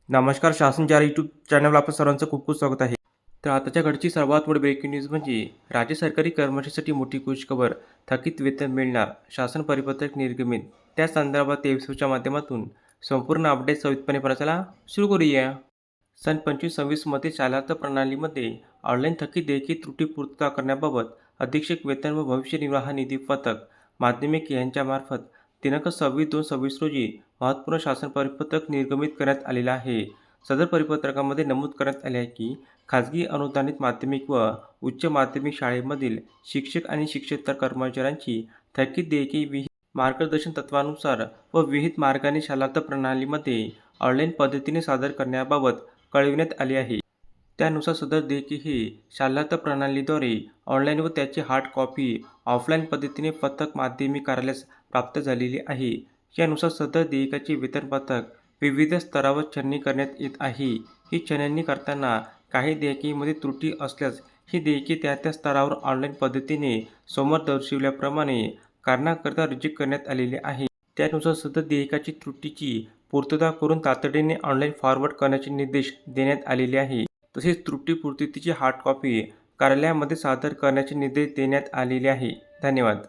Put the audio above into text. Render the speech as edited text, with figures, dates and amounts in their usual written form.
नमस्कार. शासन या यूट्यूब चॅनलवर आपलं सर्वांचं खूप खूप स्वागत आहे. तर आताच्या घडची सर्वात मोठी ब्रेकिंग न्यूज म्हणजे राज्य सरकारी कर्मचाऱ्यांसाठी मोठी खुशखबर. थकीत वेतन मिळणार, शासन परिपत्रक निर्गमित. त्या संदर्भात एपिसोडच्या माध्यमातून संपूर्ण अपडेट सविस्तरपणे प्रचाराला सुरू करूया. सन 25-26 मध्ये शालार्थ प्रणालीमध्ये ऑनलाईन थकीत देयके त्रुटी पूर्तता करण्याबाबत अधीक्षक वेतन व भविष्य निर्वाह निधी पथक माध्यमिक यांच्यामार्फत दिनांक 26/2/26 रोजी महत्त्वपूर्ण शासन परिपत्रक निर्गमित करण्यात आलेलं आहे. सदर परिपत्रकामध्ये नमूद करण्यात आले आहे की खाजगी अनुदानित माध्यमिक व उच्च माध्यमिक शाळेमधील शिक्षक आणि शिक्षकेतर कर्मचाऱ्यांची थकीत देयके विहित मार्गदर्शन तत्त्वानुसार व विहित मार्गाने शालार्थ प्रणालीमध्ये ऑनलाईन पद्धतीने सादर करण्याबाबत कळविण्यात आले आहे. त्यानुसार सदर देयके हे शालार्थ प्रणालीद्वारे ऑनलाईन व त्याची हार्ड कॉपी ऑफलाईन पद्धतीने पथक माध्यमिक कार्यालयास प्राप्त झालेली आहे. यानुसार सदर देयकाचे वेतन पथक विविध स्तरावर छाननी करण्यात येत आहे. ही छाननी करताना काही देयकेमध्ये त्रुटी असल्यास ही देयके त्या त्या स्तरावर ऑनलाईन पद्धतीने समोर दर्शविल्याप्रमाणे कारणाकरता रिजेक्ट करण्यात आलेले आहे. त्यानुसार सदर देयकाची त्रुटीची पूर्तता करून तातडीने ऑनलाईन फॉरवर्ड करण्याचे निर्देश देण्यात आलेले आहे. तसेच त्रुटी पूर्ततेची हार्ड कॉपी कार्यालयामध्ये सादर करण्याचे निर्देश देण्यात आलेले आहे. धन्यवाद.